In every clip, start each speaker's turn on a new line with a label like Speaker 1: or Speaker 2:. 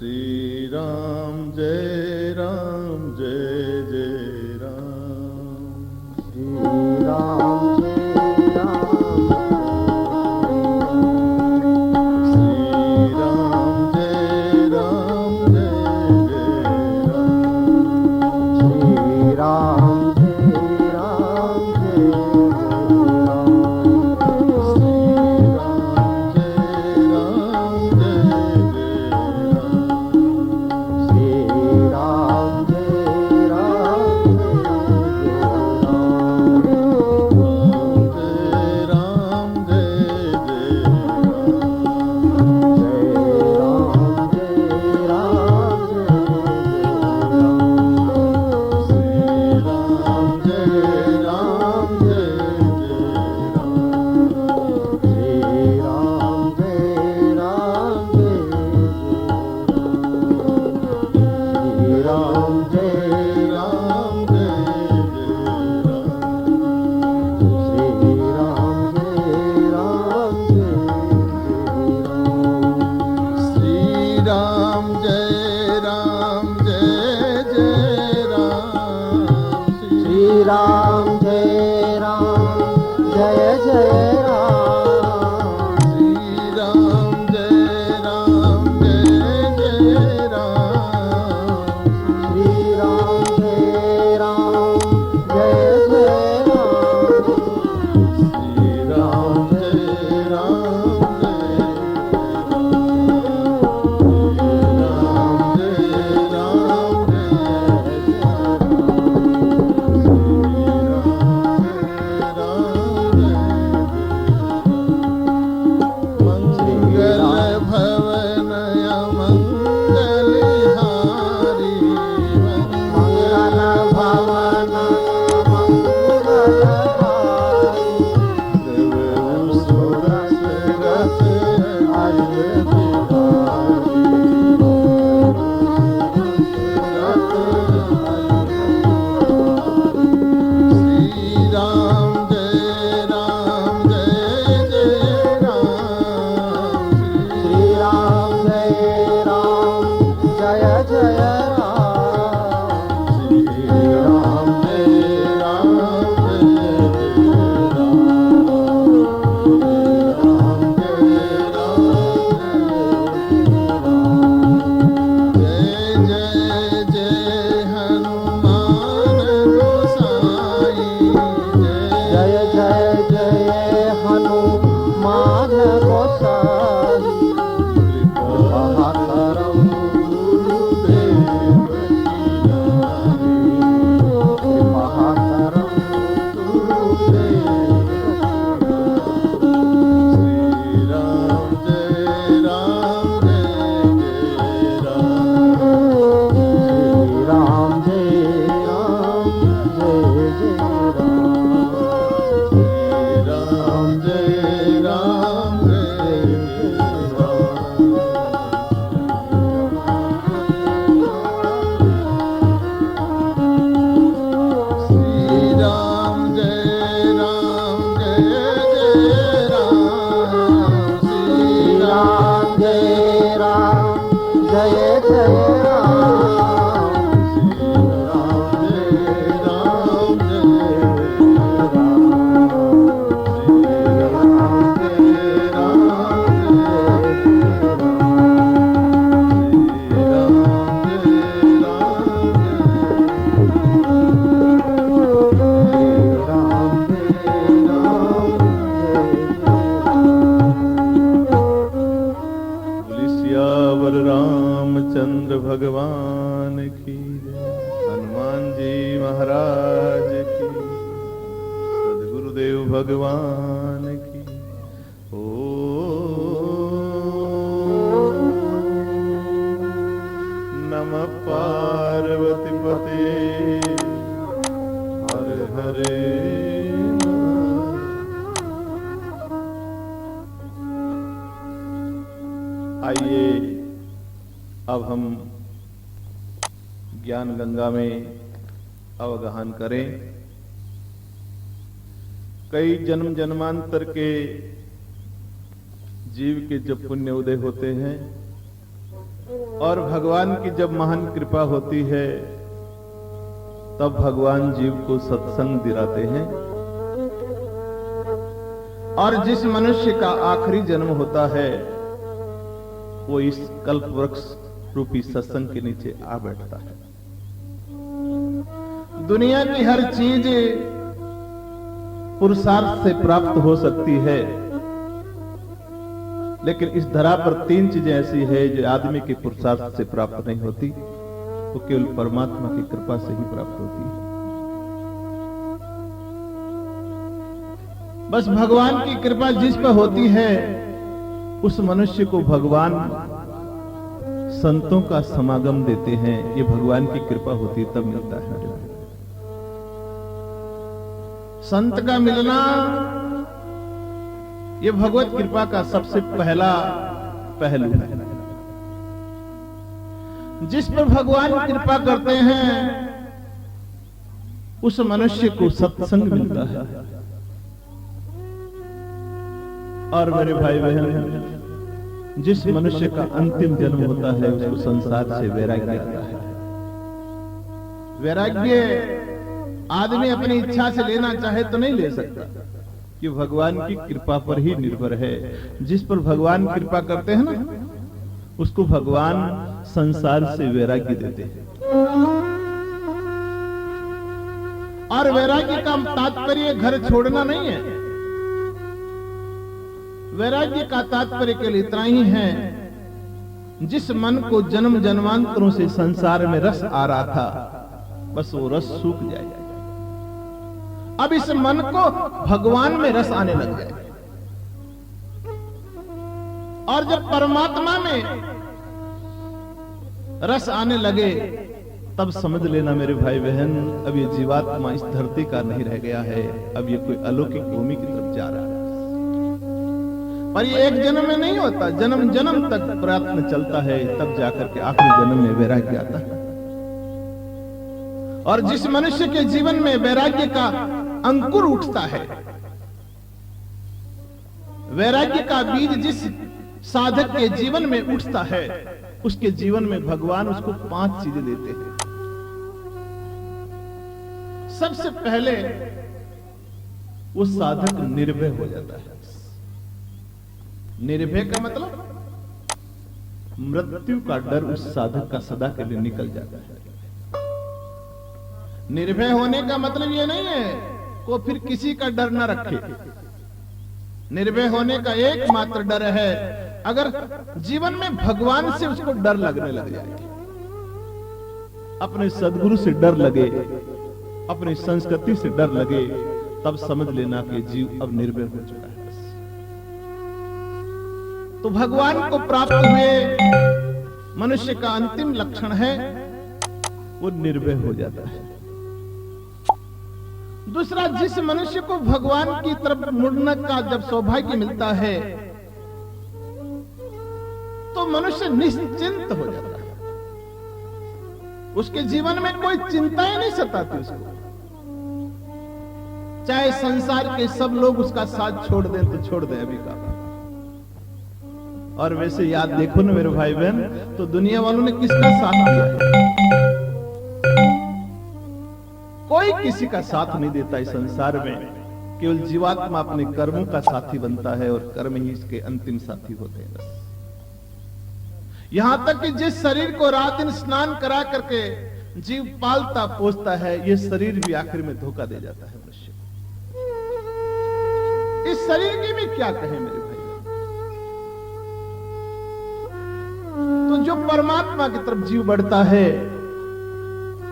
Speaker 1: श्री राम जय जय राम।
Speaker 2: श्री राम जय राम,
Speaker 1: श्री राम जय जय राम।
Speaker 2: श्री राम जय राम, जय
Speaker 1: भगवान की जय। हनुमान जी महाराज की, सद्गुरुदेव भगवान की। ओ नमः पार्वती पते हर हरे। आइए अब हम ज्ञान गंगा में अवगाहन करें। कई जन्म जन्मांतर के जीव के जब पुण्य उदय होते हैं और भगवान की जब महान कृपा होती है तब भगवान जीव को सत्संग दिलाते हैं। और जिस मनुष्य का आखिरी जन्म होता है वो इस कल्प वृक्ष रूपी सत्संग के नीचे आ बैठता है। दुनिया की हर चीज पुरुषार्थ से प्राप्त हो सकती है, लेकिन इस धरा पर 3 चीजें ऐसी है जो आदमी के पुरुषार्थ से प्राप्त नहीं होती, वो केवल परमात्मा की कृपा से ही प्राप्त होती है। बस भगवान की कृपा जिस पर होती है उस मनुष्य को भगवान संतों का समागम देते हैं। ये भगवान की कृपा होती तब मिलता है। संत का मिलना ये भगवत कृपा का सबसे पहला पहलू है। जिस पर भगवान कृपा करते हैं उस मनुष्य को सत्संग मिलता है। और मेरे भाई बहन, जिस मनुष्य का अंतिम जन्म होता है उसको संसार से वैराग्य आता है। वैराग्य आदमी अपनी इच्छा से लेना चाहे तो नहीं ले सकता, कि भगवान की कृपा पर ही निर्भर है। जिस पर भगवान कृपा करते हैं ना उसको भगवान संसार से वैराग्य देते हैं। और वैराग्य का तात्पर्य घर छोड़ना नहीं है। वैराग्य का तात्पर्य केवल इतना ही है, जिस मन को जन्म जन्मांतरों से संसार में रस आ रहा था बस वो रस सूख जाए। अब इस मन को भगवान में रस आने लग जाए। और जब परमात्मा में रस आने लगे तब समझ लेना मेरे भाई बहन, अब ये जीवात्मा इस धरती का नहीं रह गया है, अब ये कोई अलौकिक भूमि की तरफ जा रहा है। पर ये एक जन्म में नहीं होता, जन्म जन्म तक प्रयत्न चलता है, तब जाकर के आखिरी जन्म में वैराग्य आता है। और जिस मनुष्य के जीवन में वैराग्य का अंकुर उठता है, वैराग्य का बीज जिस साधक के जीवन में उठता है, उसके जीवन में भगवान उसको 5 चीजें देते हैं। सबसे पहले वो साधक निर्भय हो जाता है। निर्भय का मतलब मृत्यु का डर उस साधक का सदा के लिए निकल जाता है। निर्भय होने का मतलब ये नहीं है वो फिर किसी का डर ना रखे। निर्भय होने का एकमात्र डर है अगर जीवन में भगवान से उसको डर लगने लग जाए, अपने सदगुरु से डर लगे, अपनी संस्कृति से डर लगे, तब समझ लेना कि जीव अब निर्भय हो चुका है। तो भगवान को प्राप्त हुए मनुष्य का अंतिम लक्षण है वो निर्भय हो जाता है। दूसरा, जिस मनुष्य को भगवान की तरफ मुड़ने का जब सौभाग्य मिलता है तो मनुष्य निश्चिंत हो जाता है। उसके जीवन में कोई चिंताएं नहीं सताती उसको। चाहे संसार के सब लोग उसका साथ छोड़ दें तो छोड़ दें अभी का। और वैसे याद देखो ना मेरे भाई बहन, तो दुनिया वालों ने किसका साथ दिया है? कोई किसी का साथ नहीं देता इस संसार में। केवल जीवात्मा अपने कर्मों का साथी बनता है और कर्म ही इसके अंतिम साथी होते हैं। बस यहां तक कि जिस शरीर को रात दिन स्नान करा करके जीव पालता पोसता है, ये शरीर भी आखिर में धोखा दे जाता है मनुष्य। इस शरीर की भी क्या कहें मेरे भाई। तो जो परमात्मा की तरफ जीव बढ़ता है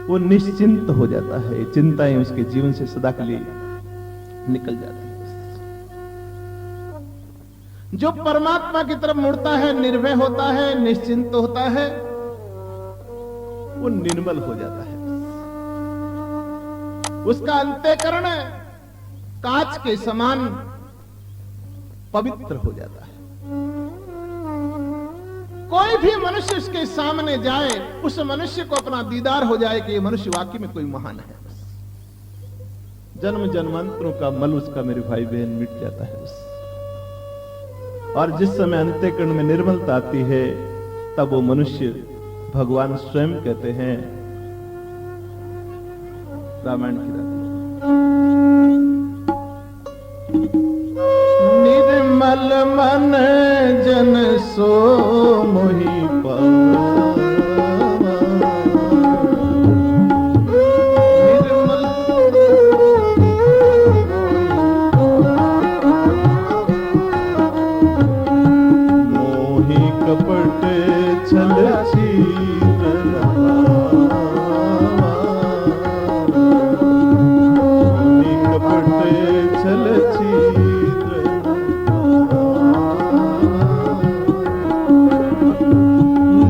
Speaker 1: वो निश्चिंत हो जाता है। चिंताएं उसके जीवन से सदा के लिए निकल जाती है। जो परमात्मा की तरफ मुड़ता है, निर्भय होता है, निश्चिंत होता है, वो निर्मल हो जाता है। उसका अंतःकरण कांच के समान पवित्र हो जाता है। कोई भी मनुष्य उसके सामने जाए, उस मनुष्य को अपना दीदार हो जाए कि ये मनुष्य वाकई में कोई महान है। जन्म जन्मांतरों का मल उसका मेरे भाई बहन मिट जाता है। और जिस समय अंतःकरण में निर्मलता आती है तब वो मनुष्य भगवान स्वयं कहते हैं, रामायण की रात, निर्मल मन जन सो मोहि पावा। कपट छल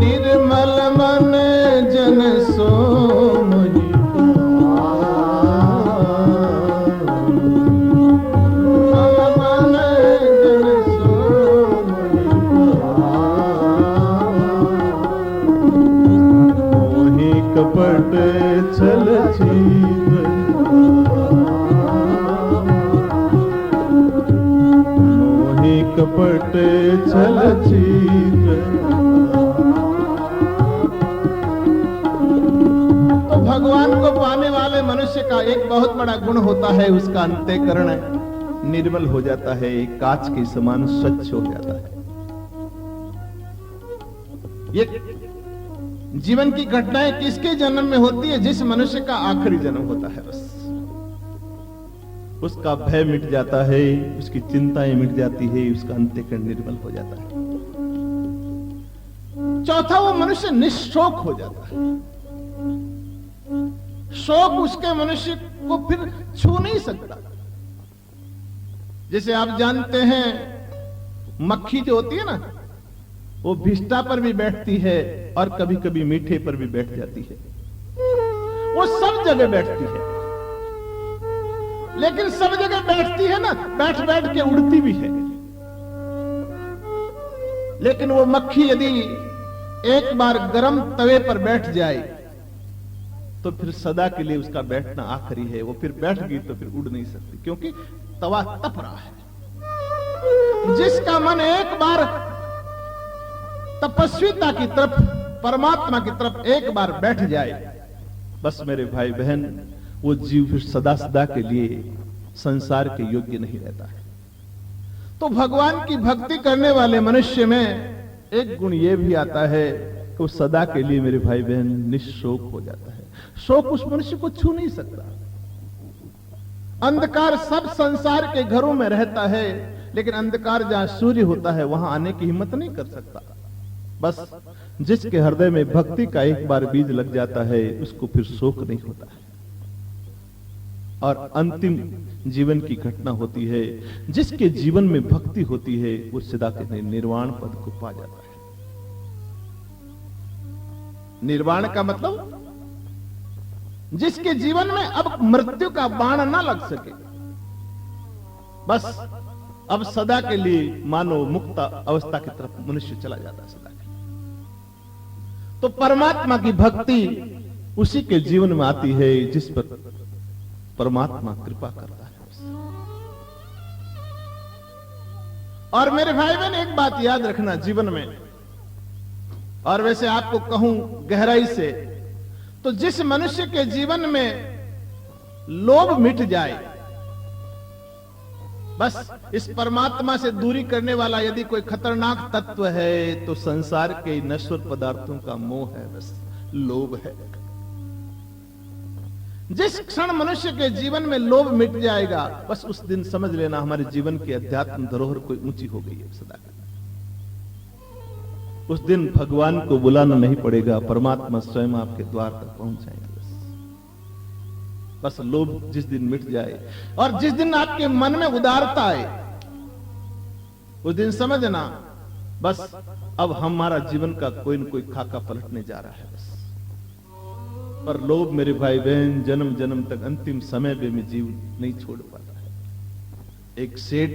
Speaker 1: निर्मल मन जन सो मोहि कपट छल मोहि कपट छल तो भगवान को पाने वाले मनुष्य का एक बहुत बड़ा गुण होता है, उसका अंतःकरण निर्मल हो जाता है, कांच के समान स्वच्छ हो जाता है। ये जीवन की घटनाएं किसके जन्म में होती है? जिस मनुष्य का आखिरी जन्म होता है, बस उसका भय मिट जाता है, उसकी चिंताएं मिट जाती है, उसका अंतःकरण निर्मल हो जाता है। चौथा, वो मनुष्य निशोक हो जाता है। शोक उसके मनुष्य को फिर छू नहीं सकता। जैसे आप जानते हैं, मक्खी जो होती है ना, वो भिष्टा पर भी बैठती है और कभी कभी मीठे पर भी बैठ जाती है। वो सब जगह बैठती है, लेकिन सब जगह बैठती है ना, बैठ बैठ के उड़ती भी है। लेकिन वो मक्खी यदि एक बार गर्म तवे पर बैठ जाए तो फिर सदा के लिए उसका बैठना आखिरी है। वो फिर बैठ गई तो फिर उड़ नहीं सकती, क्योंकि तवा तप रहा है। जिसका मन एक बार तपस्विता की तरफ, परमात्मा की तरफ एक बार बैठ जाए, बस मेरे भाई बहन, वो जीव फिर सदा सदा के लिए संसार के योग्य नहीं रहता है। तो भगवान की भक्ति करने वाले मनुष्य में एक गुण यह भी आता है कि वो सदा के लिए, मेरे भाई बहन, निशोक हो जाता है। शोक उस मनुष्य को छू नहीं सकता। अंधकार सब संसार के घरों में रहता है, लेकिन अंधकार जहां सूर्य होता है वहां आने की हिम्मत नहीं कर सकता। बस जिसके हृदय में भक्ति का एक बार बीज लग जाता है, उसको फिर शोक नहीं होता है। और अंतिम जीवन की घटना होती है, जिसके जीवन में भक्ति होती है, वो सदा के निर्वाण पद को पा जाता है। निर्वाण का मतलब जिसके जीवन में अब मृत्यु का बाण ना लग सके, बस अब सदा के लिए मानो मुक्त अवस्था की तरफ मनुष्य चला जाता है, सदा के। तो परमात्मा की भक्ति उसी के जीवन में आती है जिस पर परमात्मा कृपा करता है। और मेरे भाई बहन, एक बात याद रखना जीवन में, और वैसे आपको कहूं गहराई से, तो जिस मनुष्य के जीवन में लोभ मिट जाए, बस इस परमात्मा से दूरी करने वाला यदि कोई खतरनाक तत्व है तो संसार के नश्वर पदार्थों का मोह है, बस लोभ है। जिस क्षण मनुष्य के जीवन में लोभ मिट जाएगा, बस उस दिन समझ लेना हमारे जीवन की अध्यात्म धरोहर कोई ऊंची हो गई है सदा। उस दिन भगवान को बुलाना नहीं पड़ेगा, परमात्मा स्वयं आपके द्वार तक पहुंच जाएंगे। बस लोभ जिस दिन मिट जाए और जिस दिन आपके मन में उदारता आए, उस दिन समझना बस अब हमारा जीवन का कोई न कोई खाका पलटने जा रहा है। बस पर लोभ, मेरे भाई बहन, जन्म जन्म तक अंतिम समय में जीव नहीं छोड़ पाता है। एक सेठ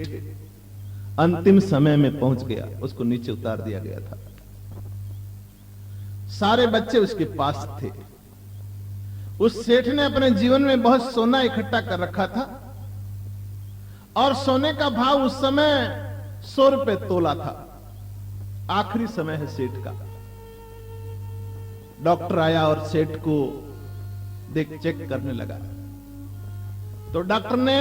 Speaker 1: अंतिम समय में पहुंच गया, उसको नीचे उतार दिया गया था। सारे बच्चे उसके पास थे। उस सेठ ने अपने जीवन में बहुत सोना इकट्ठा कर रखा था और सोने का भाव उस समय 100 रुपए तोला था। आखिरी समय है सेठ का, डॉक्टर आया और सेठ को देख चेक करने लगा। तो डॉक्टर ने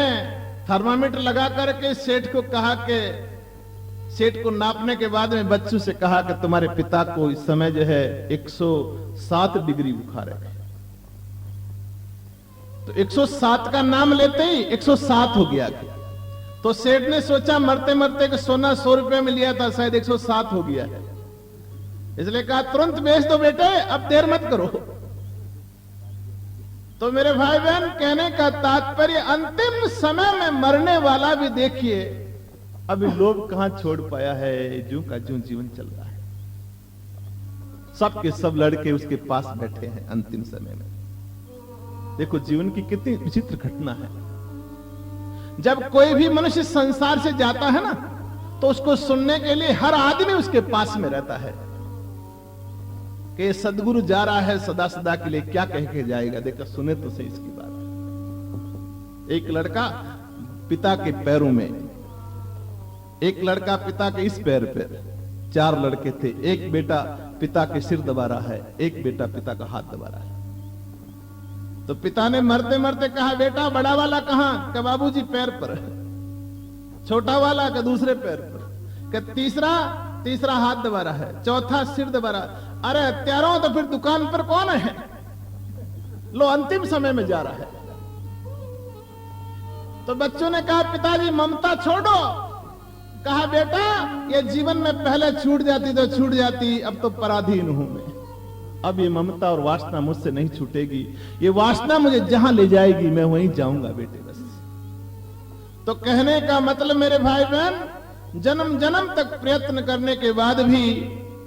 Speaker 1: थर्मामीटर लगा करके सेठ को कहा कि सेठ को नापने के बाद में बच्चों से कहा कि तुम्हारे पिता को इस समय जो है 107 डिग्री बुखार है। तो 107 का नाम लेते ही 107 हो गया। तो सेठ ने सोचा मरते मरते कि सोना 100 रुपए में लिया था, शायद 107 हो गया है, इसलिए कहा तुरंत बेच दो बेटे, अब देर मत करो। तो मेरे भाई बहन, कहने का तात्पर्य अंतिम समय में मरने वाला भी देखिए अभी लोभ कहां छोड़ पाया है, जूं का जूं जीवन चल रहा है। सब के सब लड़के उसके पास बैठे हैं अंतिम समय में। देखो जीवन की कितनी विचित्र घटना है। जब कोई भी मनुष्य संसार से जाता है ना, तो उसको सुनने के लिए हर आदमी उसके पास में रहता है कि सदगुरु जा रहा है सदा सदा के लिए, क्या कह के जाएगा, देखो सुने तो सही इसकी बात। एक लड़का पिता के पैरों में, एक लड़का पिता के इस पैर पे, 4 लड़के थे। एक बेटा पिता के सिर दबा रहा है, एक बेटा पिता का हाथ दबा रहा है। तो पिता ने मरते मरते कहा, बेटा बड़ा वाला कहां? कि बाबूजी पैर पर। छोटा वाला का दूसरे पैर पर। कि तीसरा हाथ दबा रहा है, चौथा सिर दबा रहा। अरे हत्यारों, तो फिर दुकान पर कौन है? लो अंतिम समय में जा रहा है। तो बच्चों ने कहा, पिताजी ममता छोड़ो। कहा, बेटा ये जीवन में पहले छूट जाती तो छूट जाती, अब तो पराधीन हूं मैं। अब ये ममता और वासना मुझसे नहीं छूटेगी। ये वासना मुझे जहां ले जाएगी मैं वहीं जाऊंगा बेटे, बस। तो कहने का मतलब मेरे भाई बहन, जन्म जन्म तक प्रयत्न करने के बाद भी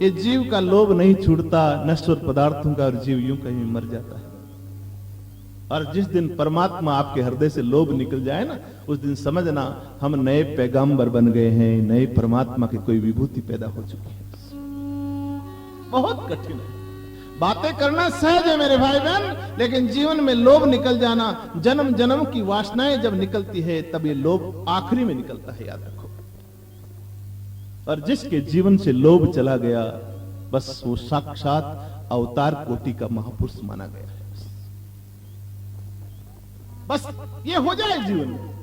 Speaker 1: ये जीव का लोभ नहीं छूटता नश्वर पदार्थों का, और जीव यूं कहीं मर जाता है। और जिस दिन परमात्मा आपके हृदय से लोभ निकल जाए ना, उस दिन समझना हम नए पैगंबर बन गए हैं, नए परमात्मा की कोई विभूति पैदा हो चुकी है। बहुत कठिन है। बातें करना सहज है मेरे भाई बहन, लेकिन जीवन में लोभ निकल जाना, जन्म जन्म की वासनाएं जब निकलती है तब ये लोभ आखिरी में निकलता है, याद रखो। और जिसके जीवन से लोभ चला गया, बस वो साक्षात अवतार कोटि का महापुरुष माना गया है। बस ये हो जाए जीवन में।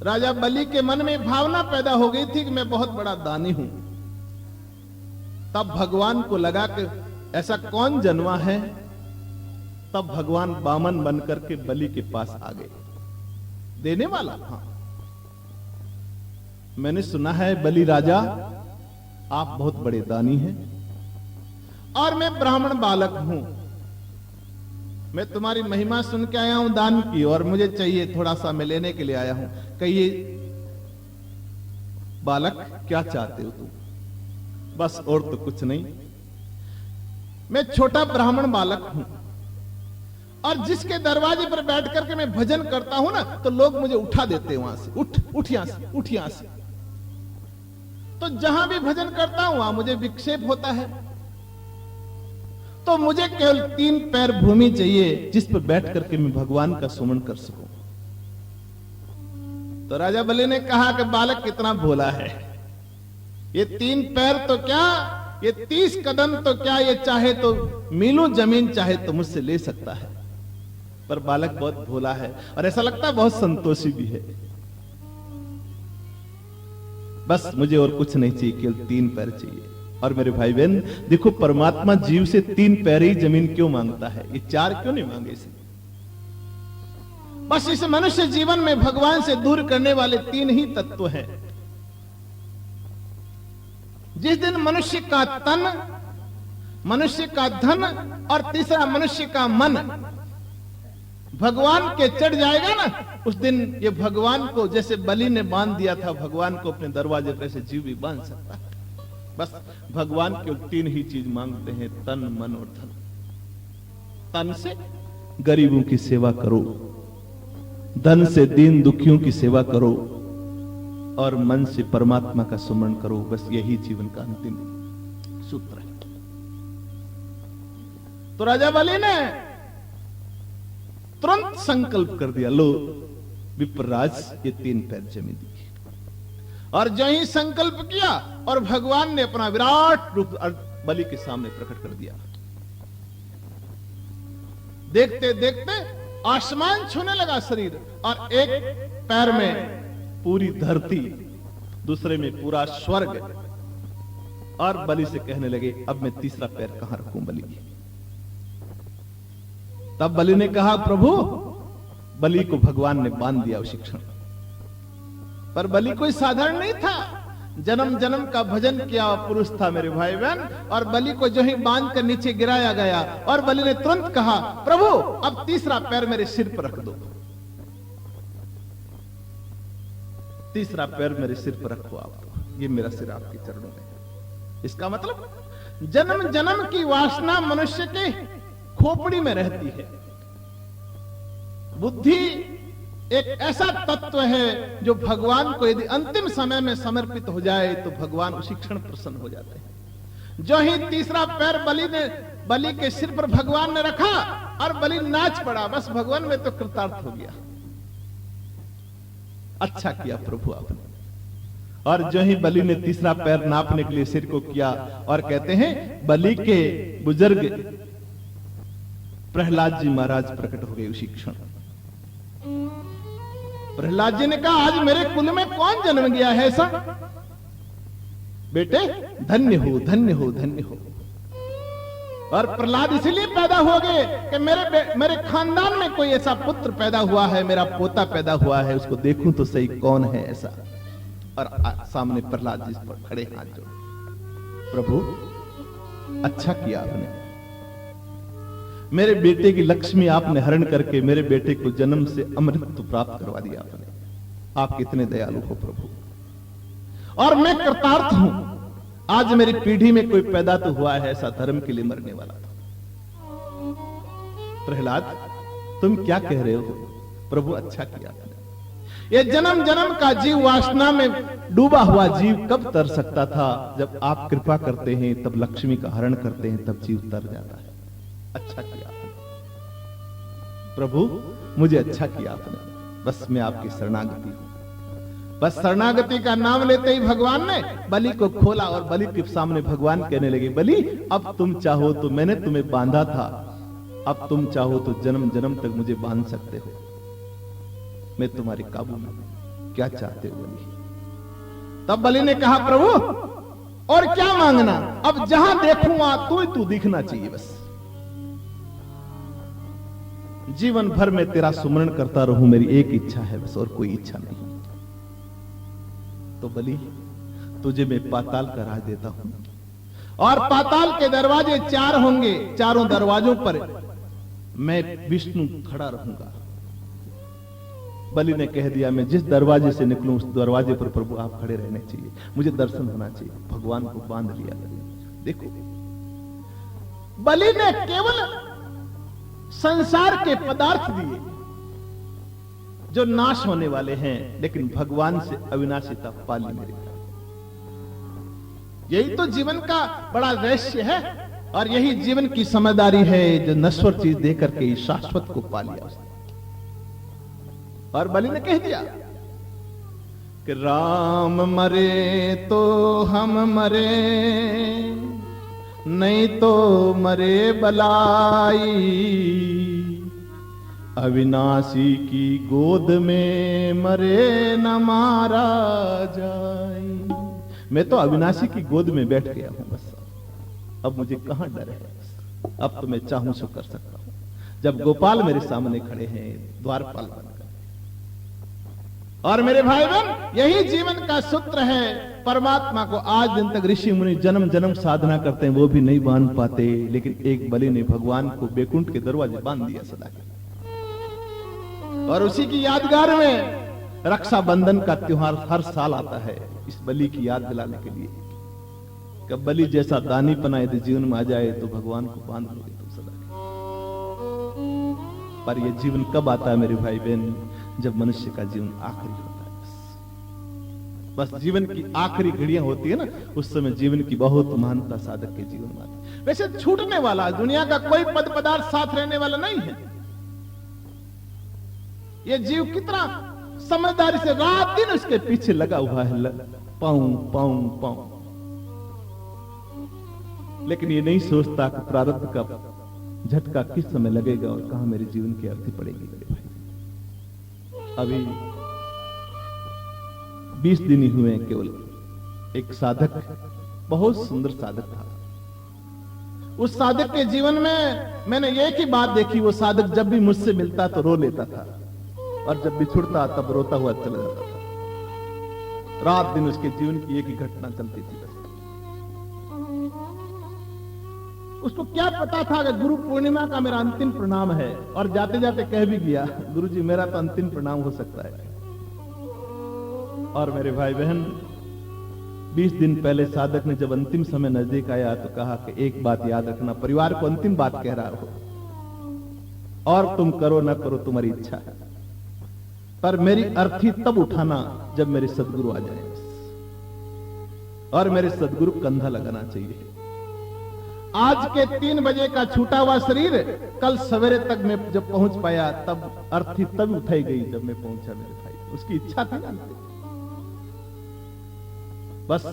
Speaker 1: राजा बलि के मन में भावना पैदा हो गई थी कि मैं बहुत बड़ा दानी हूं। तब भगवान को लगा कि ऐसा कौन जन्मा है। तब भगवान बामन बनकर के बलि के पास आ गए, देने वाला। हाँ, मैंने सुना है बलि राजा आप बहुत बड़े दानी हैं, और मैं ब्राह्मण बालक हूं। मैं तुम्हारी महिमा सुन के आया हूं दान की, और मुझे चाहिए थोड़ा सा, मैं लेने के लिए आया हूं। कहिए बालक क्या चाहते हो तुम? बस और तो कुछ नहीं, मैं छोटा ब्राह्मण बालक हूं, और जिसके दरवाजे पर बैठ करके मैं भजन करता हूं ना, तो लोग मुझे उठा देते हैं वहां से, उठ यहां से, उठ यहां से। तो जहां भी भजन करता हूं वहां मुझे विक्षेप होता है। तो मुझे केवल 3 पैर भूमि चाहिए जिस पर बैठ करके मैं भगवान का सुमन कर सकूं। तो राजा बलि ने कहा कि बालक कितना भोला है, ये 3 पैर तो क्या, ये 30 कदम तो क्या, ये चाहे तो मीलों जमीन चाहे तो मुझसे ले सकता है। पर बालक बहुत भोला है, और ऐसा लगता है बहुत संतोषी भी है। बस मुझे और कुछ नहीं चाहिए, केवल 3 पैर चाहिए। और मेरे भाई बहन देखो, परमात्मा जीव से 3 पैर ही जमीन क्यों मांगता है, ये 4 क्यों नहीं मांगे इसे? बस इस मनुष्य जीवन में भगवान से दूर करने वाले 3 ही तत्व हैं। जिस दिन मनुष्य का तन, मनुष्य का धन, और तीसरा मनुष्य का मन भगवान के चढ़ जाएगा ना, उस दिन ये भगवान को, जैसे बलि ने बांध दिया था भगवान को अपने दरवाजे पर, ऐसे जीव भी बांध सकता है। बस भगवान केवल 3 ही चीज मांगते हैं, तन, मन और धन। तन से गरीबों की सेवा करो, धन से दीन दुखियों की सेवा करो, और मन से परमात्मा का सुमरण करो। बस यही जीवन का अंतिम सूत्र है। तो राजा बलि ने तुरंत संकल्प कर दिया, लो विप्रराज ये 3 पैर जमीन दी। और जो ही संकल्प किया, और भगवान ने अपना विराट रूप बलि के सामने प्रकट कर दिया। देखते देखते आसमान छूने लगा शरीर, और एक पैर में पूरी धरती, दूसरे में पूरा स्वर्ग, और बलि से कहने लगे अब मैं तीसरा पैर कहां रखूं बलि। तब बलि ने कहा प्रभु, बलि को भगवान ने बांध दिया उसी क्षण। पर बलि कोई साधारण नहीं था, जन्म जन्म का भजन किया पुरुष था मेरे भाई बहन। और बलि को जो ही बांध कर नीचे गिराया गया, और बलि ने तुरंत कहा प्रभु अब तीसरा पैर मेरे सिर पर रख दो, तीसरा पैर मेरे सिर पर रखो आप, ये मेरा सिर आपके चरणों में। इसका मतलब जन्म जन्म की वासना मनुष्य के खोपड़ी में रहती है। बुद्धि एक ऐसा तत्व है जो भगवान को यदि अंतिम समय में समर्पित हो जाए तो भगवान उसी क्षण प्रसन्न हो जाते हैं। जो ही तीसरा पैर बलि के सिर पर भगवान ने रखा और बलि नाच पड़ा, बस भगवान में तो कृतार्थ हो गया। अच्छा किया प्रभु आपने। और जो ही बलि ने तीसरा पैर नापने के लिए सिर को किया, और कहते हैं बलि के बुजुर्ग प्रहलाद जी महाराज प्रकट हो गए उसी क्षण। प्रहलाद जी ने कहा आज मेरे कुल में कौन जन्म गया है ऐसा? बेटे धन्य हो धन्य हो धन्य हो। और प्रहलाद इसलिए पैदा हो गए कि मेरे खानदान में कोई ऐसा पुत्र पैदा हुआ है, मेरा पोता पैदा हुआ है, उसको देखूं तो सही कौन है ऐसा। और सामने प्रहलाद जी पर खड़े हाथ जोड़े, प्रभु अच्छा किया आपने, मेरे बेटे की लक्ष्मी आपने हरण करके मेरे बेटे को जन्म से अमृत प्राप्त करवा दिया आपने। आप कितने दयालु हो प्रभु। और मैं कृतार्थ हूं, आज मेरी पीढ़ी में कोई पैदा तो हुआ है ऐसा धर्म के लिए मरने वाला था। प्रहलाद तुम क्या कह रहे हो? प्रभु अच्छा किया आपने। ये जन्म जन्म का जीव वासना में डूबा हुआ जीव कब तर सकता था? जब आप कृपा करते हैं तब लक्ष्मी का हरण करते हैं तब जीव तर जाता है। अच्छा किया आपने प्रभु, मुझे अच्छा किया आपने। बस मैं आपकी शरणागति हूं। बस शरणागति का नाम लेते ही भगवान ने बलि को खोला, और बलि के सामने भगवान कहने लगे बलि अब तुम चाहो तो, मैंने तुम्हें बांधा था, अब तुम चाहो तो जन्म जन्म तक मुझे बांध सकते हो, मैं तुम्हारे काबू में हूं, क्या चाहते हो बलि? तब बलि ने कहा प्रभु और क्या मांगना, अब जहां देखूंगा तू दिखना चाहिए, बस जीवन भर में तेरा सुमरण करता रहूं, मेरी एक इच्छा है बस, और कोई इच्छा नहीं। तो बलि तुझे मैं पाताल का राज देता हूं, और पाताल के दरवाजे 4 होंगे, चारों दरवाजों पर मैं विष्णु खड़ा रहूंगा। बलि ने कह दिया मैं जिस दरवाजे से निकलूं उस दरवाजे पर प्रभु आप खड़े रहने चाहिए, मुझे दर्शन होना चाहिए। भगवान को बांध लिया। देखो बलि ने केवल संसार के पदार्थ दिए जो नाश होने वाले हैं, लेकिन भगवान से अविनाशिता पाली मेरे प्यारे। यही तो जीवन का बड़ा रहस्य है, और यही जीवन की समझदारी है जो नश्वर चीज देकर के शाश्वत को पा लिया उसने। और बलि ने कह दिया कि राम मरे तो हम मरे, नहीं तो मरे बलाई, अविनाशी की गोद में मरे न मारा जाए। मैं तो अविनाशी की गोद में बैठ गया हूं बस, अब मुझे कहां डर है, अब तो मैं चाहूं सो कर सकता हूं। जब गोपाल मेरे सामने खड़े हैं द्वारपाल बनकर। और मेरे भाई बहन यही जीवन का सूत्र है। परमात्मा को आज दिन तक ऋषि मुनि जन्म जन्म साधना करते हैं, वो भी नहीं बांध पाते, लेकिन एक बलि ने भगवान को बैकुंठ के दरवाजे बांध दिया सदा के। और उसी की यादगार में रक्षाबंधन का त्योहार हर साल आता है, इस बलि की याद दिलाने के लिए। कब बलि जैसा दानी पना यदि जीवन में आ जाए तो भगवान को बांध लोगे तुम सदा के। पर यह जीवन कब आता है मेरे भाई बहन? जब मनुष्य का जीवन आखिरी होता है। बस जीवन की आखिरी घड़ियां होती है ना, उस समय जीवन की बहुत महानता साधक के जीवन में आती है। वैसे छूटने वाला दुनिया का कोई पद पदार्थ साथ रहने वाला नहीं है। ये जीव कितना समझदारी से रात दिन उसके पीछे लगा हुआ है, पाऊं पाऊं पाऊं। लेकिन ये नहीं सोचता कि प्रारब्ध का झटका किस समय लगेगा और कहां मेरे जीवन की अवधि पड़ेगी। मेरे भाई, अभी 20 दिन ही हुए हैं केवल। एक साधक, बहुत सुंदर साधक था। उस साधक के जीवन में मैंने एक ही बात देखी, वो साधक जब भी मुझसे मिलता तो रो लेता था और जब बिछुड़ता तब रोता हुआ चला जाता था। रात दिन उसके जीवन की एक ही घटना चलती थी बस। उसको क्या पता था कि गुरु पूर्णिमा का मेरा अंतिम प्रणाम है, और जाते जाते कह भी गया, गुरुजी मेरा तो अंतिम प्रणाम हो सकता है। और मेरे भाई बहन, 20 दिन पहले साधक ने जब अंतिम समय नजदीक आया तो कहा कि एक बात याद रखना, परिवार को अंतिम बात कह रहा हो, और तुम करो ना करो तुम्हारी इच्छा है, पर मेरी अर्थी तब उठाना जब मेरे सदगुरु आ जाए, और मेरे सदगुरु कंधा लगाना चाहिए। आज के 3 बजे का छूटा हुआ शरीर कल सवेरे तक मैं जब पहुंच पाया तब अर्थी तब उठाई गई जब मैं पहुंचा मेरे भाई। उसकी इच्छा थी ना। बस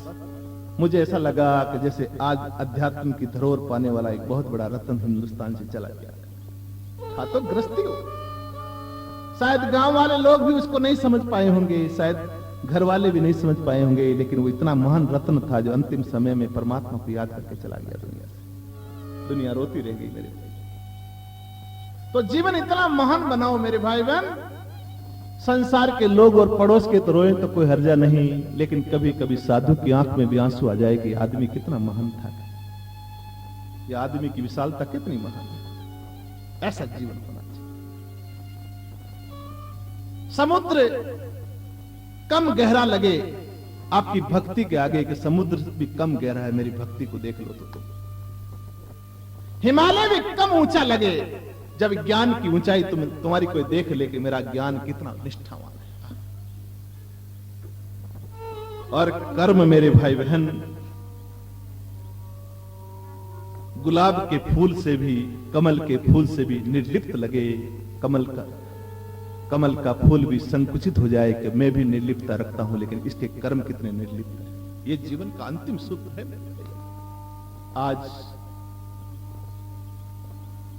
Speaker 1: मुझे ऐसा लगा कि जैसे आज अध्यात्म की धरोहर पाने वाला एक बहुत बड़ा रत्न हिंदुस्तान से चला गया। था तो गृहस्थी हो, शायद गांव वाले लोग भी उसको नहीं समझ पाए होंगे, शायद घर वाले भी नहीं समझ पाए होंगे, लेकिन वो इतना महान रत्न था जो अंतिम समय में परमात्मा को याद करके चला गया दुनिया से। दुनिया रोती रह गई मेरे भाई। तो जीवन इतना महान बनाओ मेरे भाई बहन। संसार के लोग और पड़ोस के तो रोए तो कोई हर्जा नहीं, लेकिन कभी कभी साधु की आंख में भी आंसू आ जाए कि आदमी कितना महान था, यह आदमी की विशालता कितनी महान है। ऐसा जीवन होना चाहिए। समुद्र कम गहरा लगे आपकी भक्ति के आगे कि समुद्र भी कम गहरा है, मेरी भक्ति को देख लो तो तुम। हिमालय भी कम ऊंचा लगे जब ज्ञान की ऊंचाई तुम्हारी कोई देख ले कि मेरा ज्ञान कितना निष्ठावान है। और कर्म मेरे भाई बहन, गुलाब के फूल से भी, कमल के फूल से भी निर्लिप्त लगे। कमल का फूल भी संकुचित हो जाए कि मैं भी निर्लिप्तता रखता हूं, लेकिन इसके कर्म कितने निर्लिप्त हैं। यह जीवन का अंतिम सूत्र है मेरे भाई। आज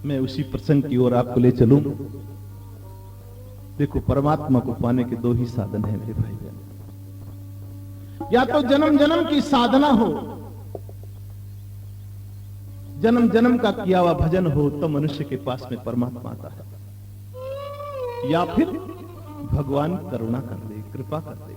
Speaker 1: मैं उसी प्रसंग की ओर आपको ले चलूं। देखो, परमात्मा को पाने के 2 ही साधन हैं मेरे भाई बहन। या तो जन्म जन्म की साधना हो, जन्म जन्म का किया हुआ भजन हो, तो मनुष्य के पास में परमात्मा आता है, या फिर भगवान करुणा कर दे, कृपा कर दे।